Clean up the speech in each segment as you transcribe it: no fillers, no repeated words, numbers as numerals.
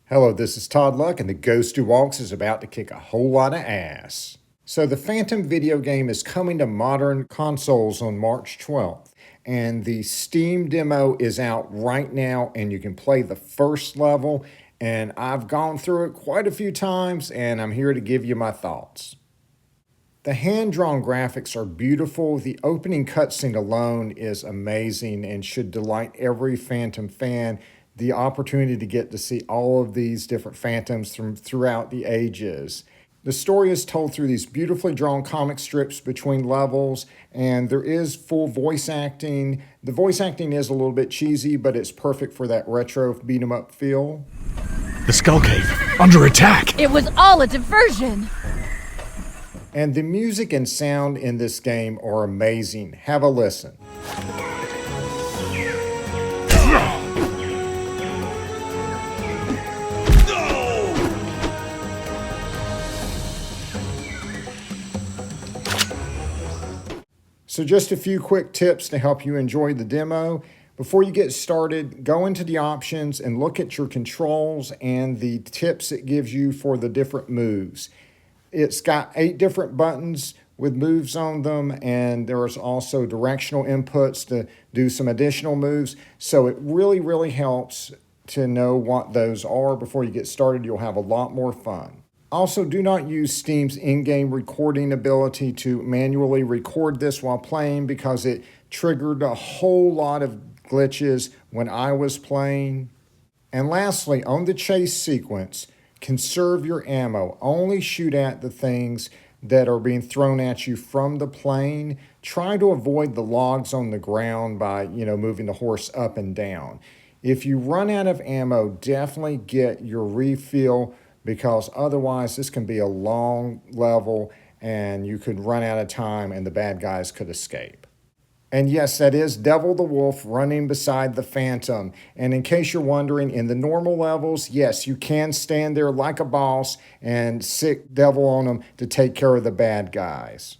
Hello, this is Todd Luck, and the Ghost Who Walks is about to kick a whole lot of ass. So, the Phantom video game is coming to modern consoles on March 12th, and the Steam demo is out right now, and you can play the first level. And I've gone through it quite a few times, and I'm here to give you my thoughts. The hand-drawn graphics are beautiful. The opening cutscene alone is amazing and should delight every Phantom fan. The opportunity to get to see all of these different Phantoms throughout the ages. The story is told through these beautifully drawn comic strips between levels, and there is full voice acting. The voice acting is a little bit cheesy, but it's perfect for that retro beat-em-up feel. The Skull Cave, under attack! It was all a diversion! And the music and sound in this game are amazing. Have a listen. So just a few quick tips to help you enjoy the demo. Before you get started, go into the options and look at your controls and the tips it gives you for the different moves. It's got 8 different buttons with moves on them, and there's also directional inputs to do some additional moves. So it really helps to know what those are before you get started. You'll have a lot more fun. Also, do not use Steam's in-game recording ability to manually record this while playing because it triggered a whole lot of glitches when I was playing. And lastly, on the chase sequence, conserve your ammo. Only shoot at the things that are being thrown at you from the plane. Try to avoid the logs on the ground by, moving the horse up and down. If you run out of ammo, definitely get your refill, because otherwise this can be a long level and you could run out of time and the bad guys could escape. And yes, that is Devil the Wolf running beside the Phantom. And in case you're wondering, in the normal levels, yes, you can stand there like a boss and sick devil on them to take care of the bad guys.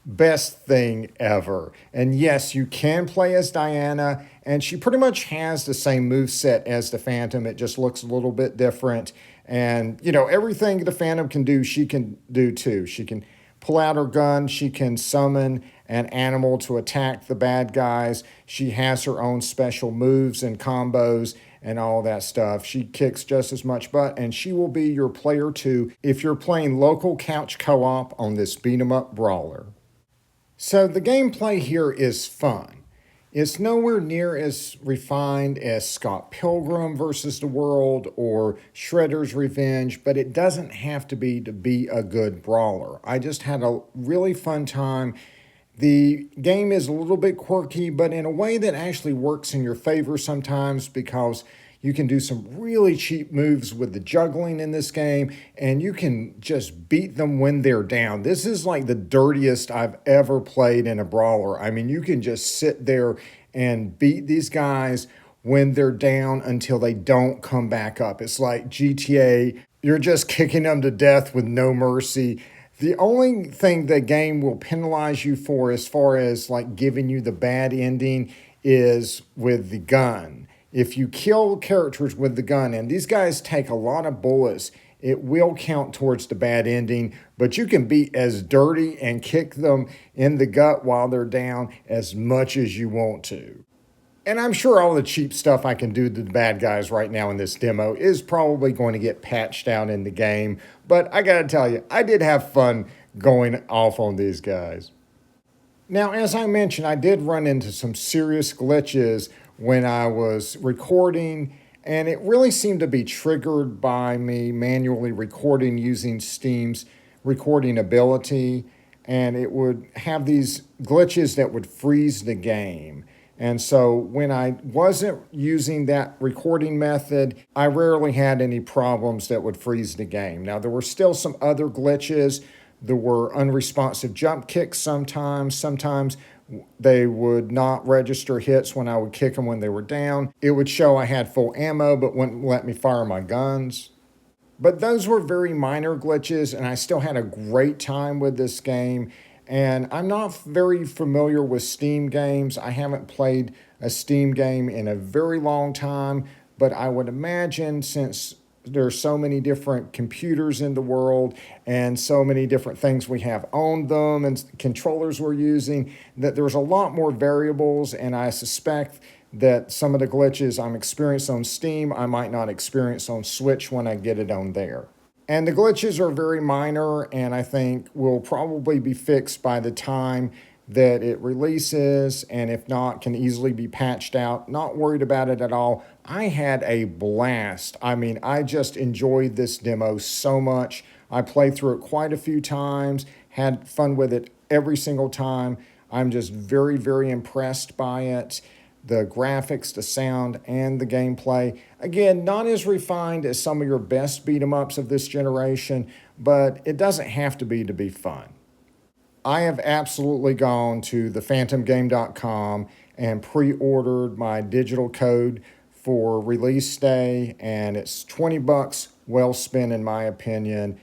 Best thing ever. And yes, you can play as Diana, and she pretty much has the same moveset as the Phantom. It just looks a little bit different. And, everything the Phantom can do, she can do too. She can pull out her gun. She can summon an animal to attack the bad guys. She has her own special moves and combos and all that stuff. She kicks just as much butt, and she will be your player too if you're playing local couch co-op on this beat-em-up brawler. So the gameplay here is fun. It's nowhere near as refined as Scott Pilgrim vs. the World or Shredder's Revenge, but it doesn't have to be a good brawler. I just had a really fun time. The game is a little bit quirky, but in a way that actually works in your favor sometimes, because you can do some really cheap moves with the juggling in this game, and you can just beat them when they're down. This is like the dirtiest I've ever played in a brawler. I mean, you can just sit there and beat these guys when they're down until they don't come back up. It's like GTA. You're just kicking them to death with no mercy. The only thing the game will penalize you for, as far as like giving you the bad ending, is with the gun. If you kill characters with the gun, and these guys take a lot of bullets, it will count towards the bad ending, but you can be as dirty and kick them in the gut while they're down as much as you want to. And I'm sure all the cheap stuff I can do to the bad guys right now in this demo is probably going to get patched out in the game, but I gotta tell you, I did have fun going off on these guys. Now, as I mentioned, I did run into some serious glitches when I was recording, and it really seemed to be triggered by me manually recording using Steam's recording ability, and it would have these glitches that would freeze the game. And so when I wasn't using that recording method, I rarely had any problems that would freeze the game. Now, there were still some other glitches. There were unresponsive jump kicks sometimes. Sometimes they would not register hits when I would kick them when they were down. It would show I had full ammo, but wouldn't let me fire my guns. But those were very minor glitches, and I still had a great time with this game. And I'm not very familiar with Steam games. I haven't played a Steam game in a very long time, but I would imagine since there's so many different computers in the world and so many different things we have on them and controllers we're using, that there's a lot more variables, and I suspect that some of the glitches I'm experiencing on Steam, I might not experience on Switch when I get it on there. And the glitches are very minor, and I think will probably be fixed by the time that it releases, and if not, can easily be patched out. Not worried about it at all. I had a blast. I mean, I just enjoyed this demo so much. I played through it quite a few times, had fun with it every single time. I'm just very, very impressed by it. The graphics, the sound, and the gameplay. Again, not as refined as some of your best beat 'em ups of this generation, but it doesn't have to be fun. I have absolutely gone to thephantomgame.com and pre-ordered my digital code for release day, and it's $20 well spent in my opinion.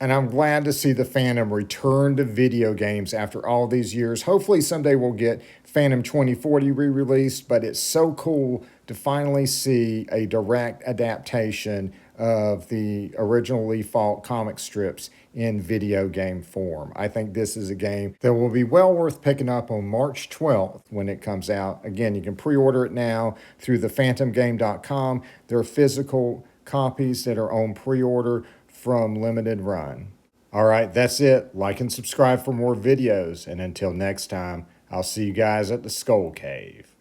And I'm glad to see the Phantom return to video games after all these years. Hopefully someday we'll get Phantom 2040 re-released, but it's so cool to finally see a direct adaptation of the original Lee Falk comic strips in video game form. I think this is a game that will be well worth picking up on March 12th when it comes out. Again, you can pre-order it now through thephantomgame.com. There are physical copies that are on pre-order from Limited Run. All right, that's it. Like and subscribe for more videos. And until next time, I'll see you guys at the Skull Cave.